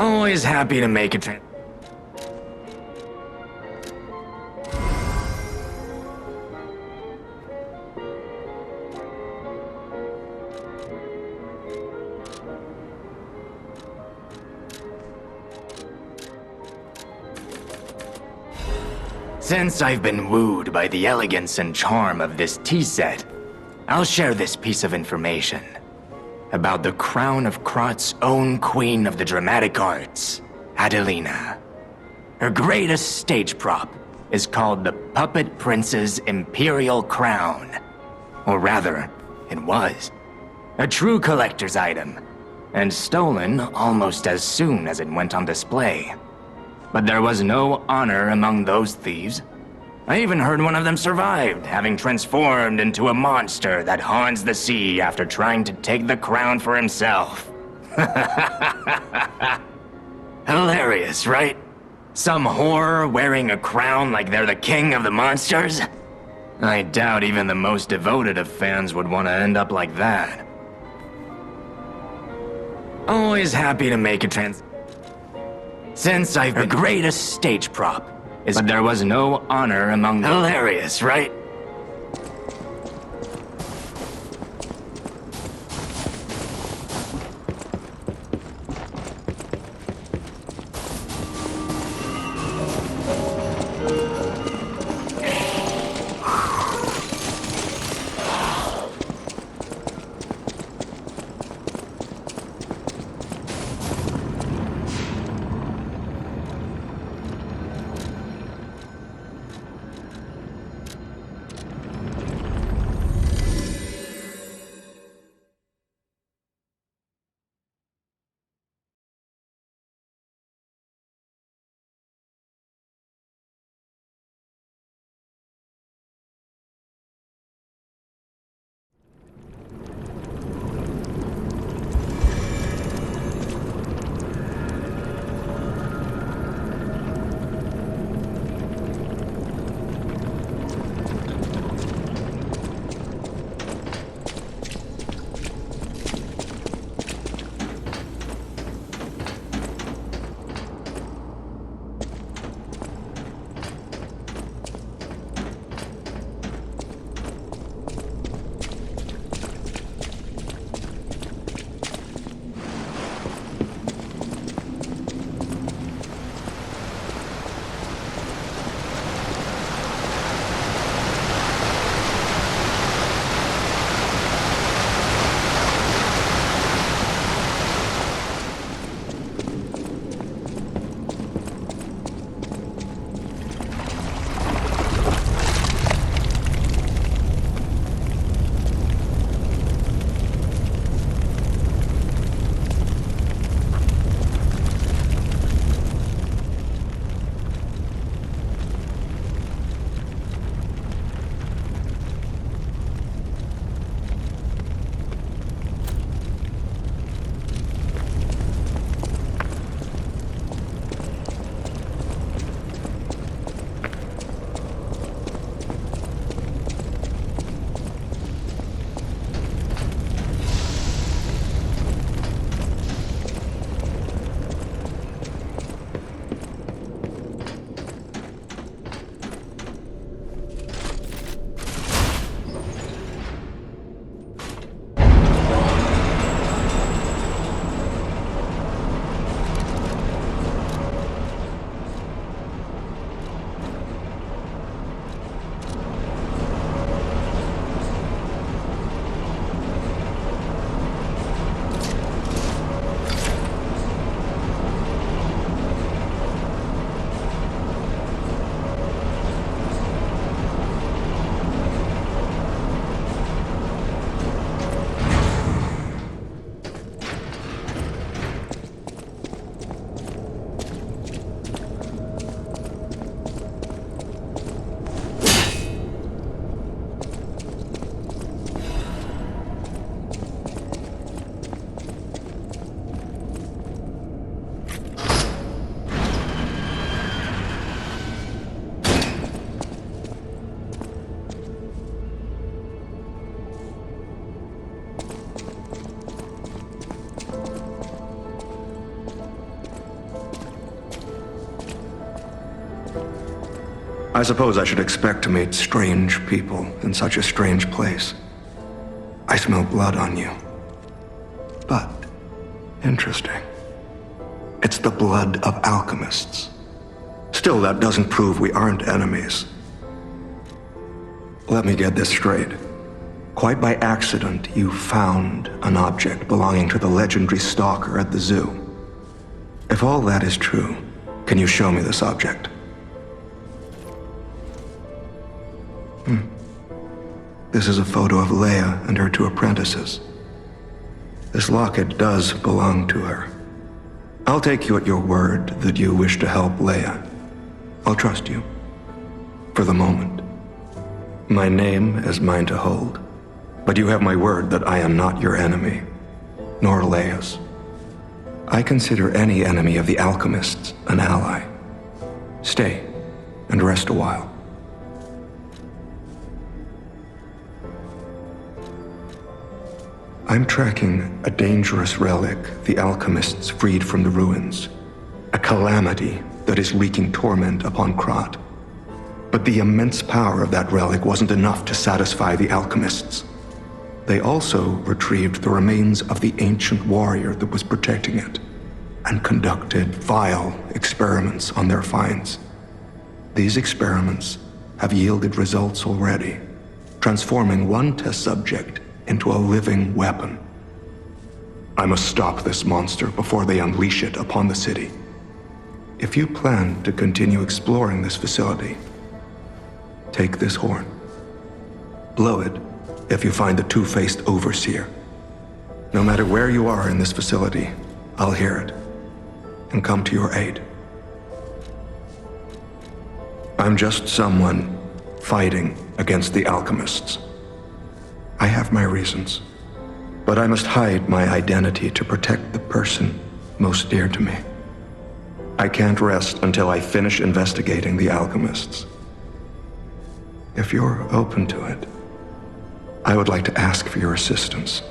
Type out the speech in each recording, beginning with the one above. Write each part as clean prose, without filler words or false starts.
Always happy to make a Since I've been wooed by the elegance and charm of this tea set, I'll share this piece of information about the crown of Krot's own queen of the dramatic arts, Adelina. Her greatest stage prop is called the Puppet Prince's Imperial Crown. Or rather, it was. A true collector's item, and stolen almost as soon as it went on display. But there was no honor among those thieves. I even heard one of them survived, having transformed into a monster that haunts the sea after trying to take the crown for himself. Hilarious, right? Some whore wearing a crown like they're the king of the monsters? I doubt even the most devoted of fans would want to end up like that. Always happy to make a Since I've been... Her greatest stage prop is... But there was no honor among them. Hilarious, right? I suppose I should expect to meet strange people in such a strange place. I smell blood on you. But, interesting. It's the blood of alchemists. Still, that doesn't prove we aren't enemies. Let me get this straight. Quite by accident, you found an object belonging to the legendary stalker at the zoo. If all that is true, can you show me this object? This is a photo of Leia and her two apprentices. This locket does belong to her. I'll take you at your word that you wish to help Leia. I'll trust you. For the moment. My name is mine to hold. But you have my word that I am not your enemy, nor Leia's. I consider any enemy of the alchemists an ally. Stay and rest a while. I'm tracking a dangerous relic the alchemists freed from the ruins. A calamity that is wreaking torment upon Krat. But the immense power of that relic wasn't enough to satisfy the alchemists. They also retrieved the remains of the ancient warrior that was protecting it, and conducted vile experiments on their finds. These experiments have yielded results already, transforming one test subject into a living weapon. I must stop this monster before they unleash it upon the city. If you plan to continue exploring this facility, take this horn. Blow it if you find the two-faced overseer. No matter where you are in this facility, I'll hear it and come to your aid. I'm just someone fighting against the alchemists. I have my reasons, but I must hide my identity to protect the person most dear to me. I can't rest until I finish investigating the alchemists. If you're open to it, I would like to ask for your assistance.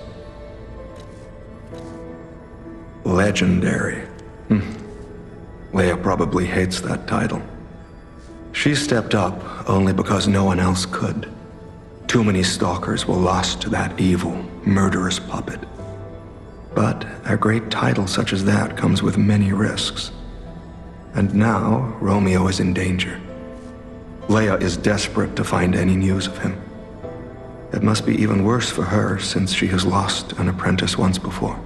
Legendary. Leia probably hates that title. She stepped up only because no one else could. Too many stalkers were lost to that evil, murderous puppet. But a great title such as that comes with many risks. And now, Romeo is in danger. Leia is desperate to find any news of him. It must be even worse for her since she has lost an apprentice once before.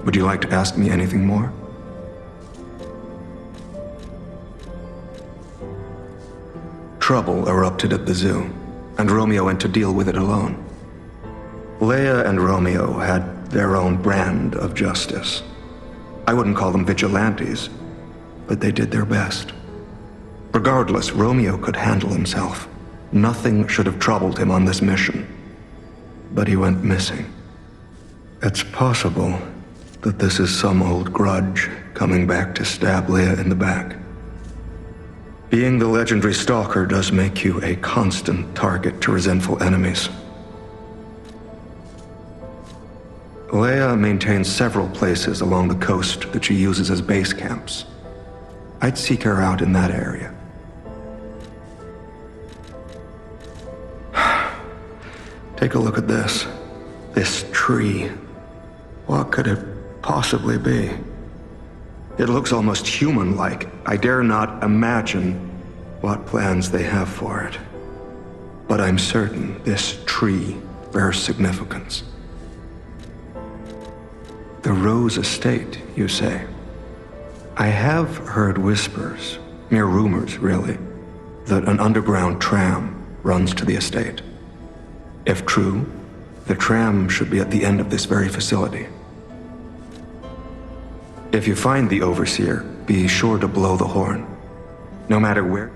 Would you like to ask me anything more? Trouble erupted at the zoo, and Romeo went to deal with it alone. Leia and Romeo had their own brand of justice. I wouldn't call them vigilantes, but they did their best. Regardless, Romeo could handle himself. Nothing should have troubled him on this mission. But he went missing. It's possible that this is some old grudge coming back to stab Leia in the back. Being the legendary stalker does make you a constant target to resentful enemies. Leia maintains several places along the coast that she uses as base camps. I'd seek her out in that area. Take a look at this. This tree. What could it possibly be? It looks almost human-like. I dare not imagine what plans they have for it. But I'm certain this tree bears significance. The Rose Estate, you say? I have heard whispers, mere rumors really, that an underground tram runs to the estate. If true, the tram should be at the end of this very facility. If you find the Overseer, be sure to blow the horn. No matter where.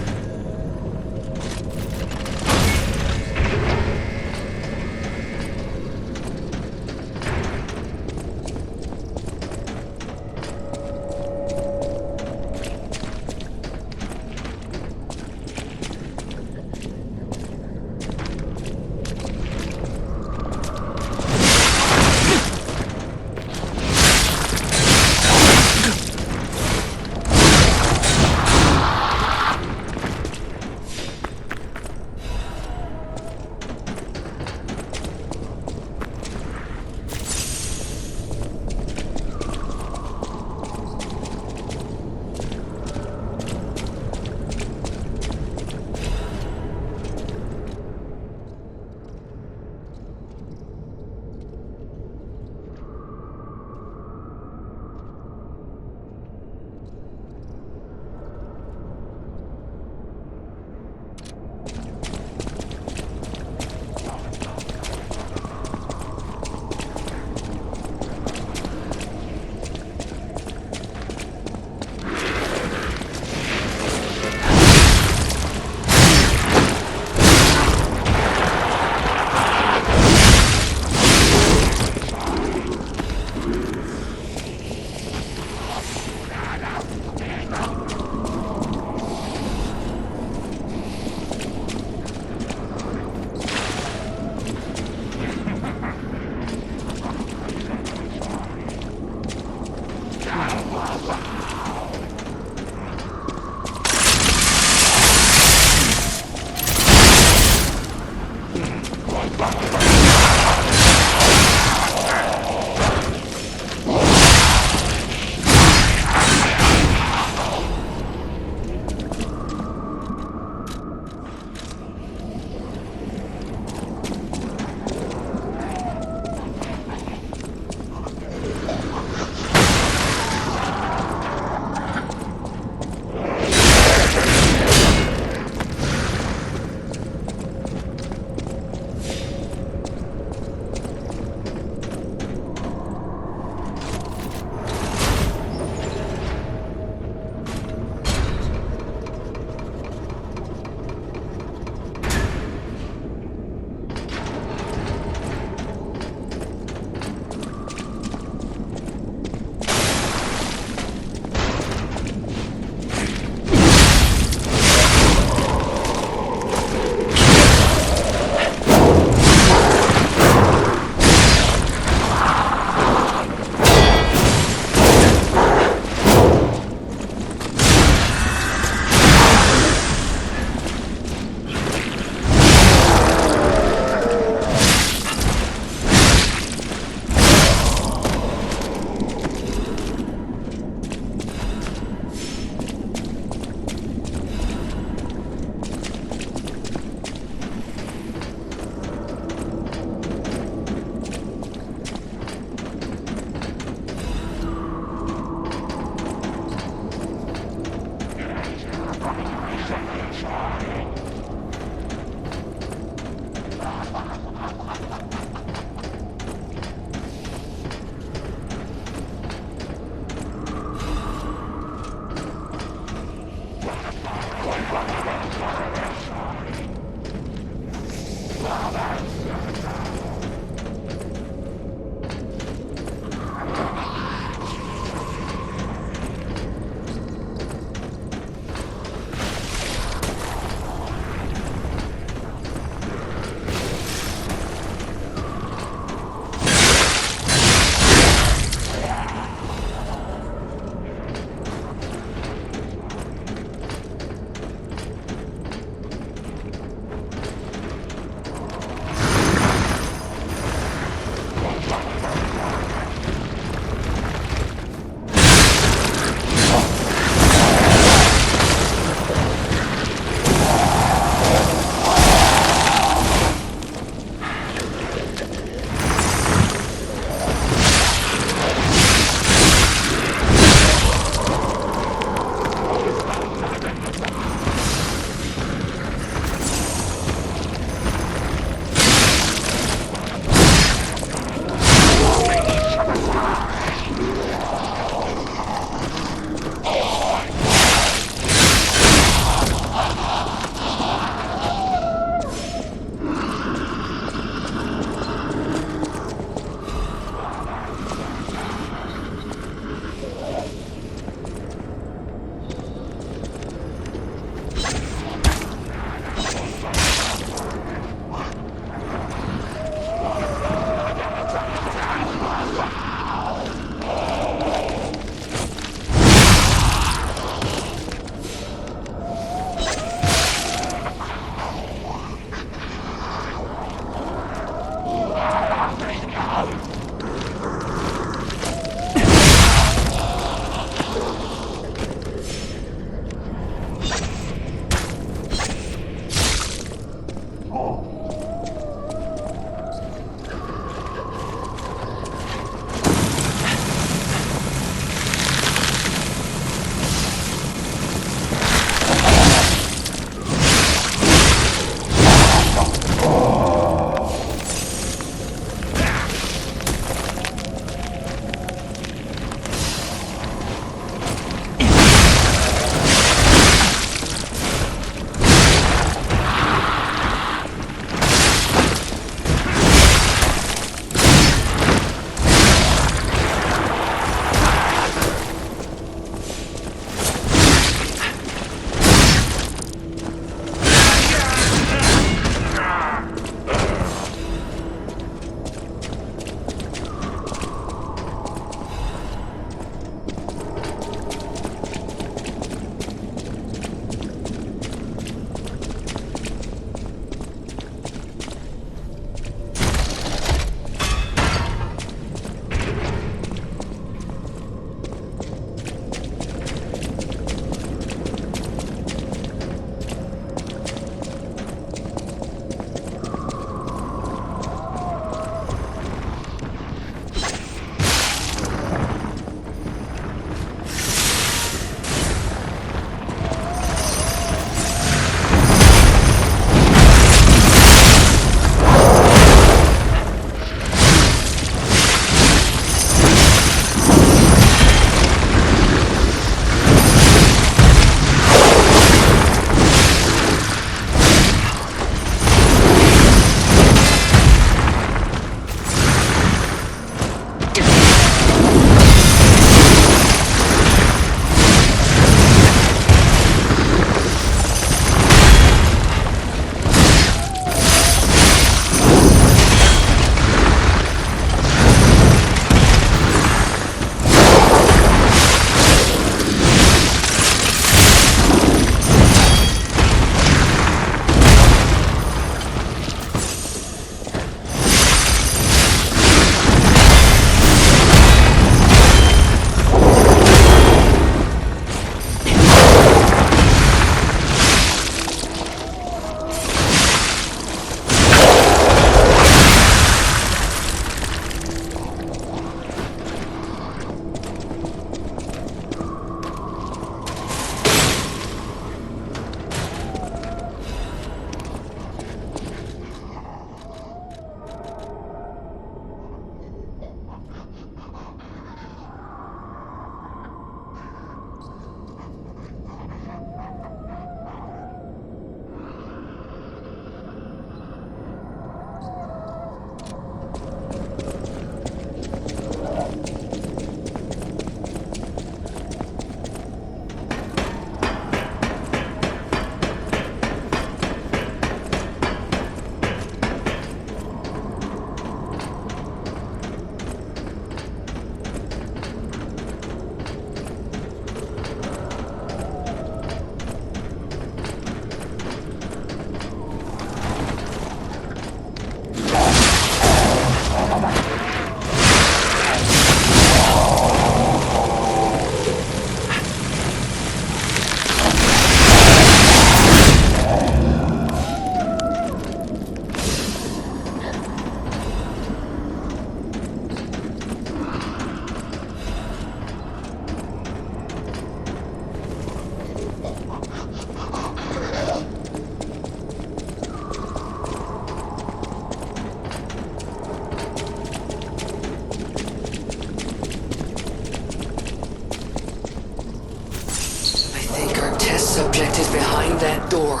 It is behind that door.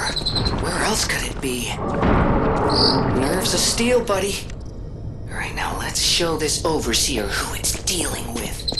Where else could it be? Nerves of steel, buddy. All right, now let's show this overseer who it's dealing with.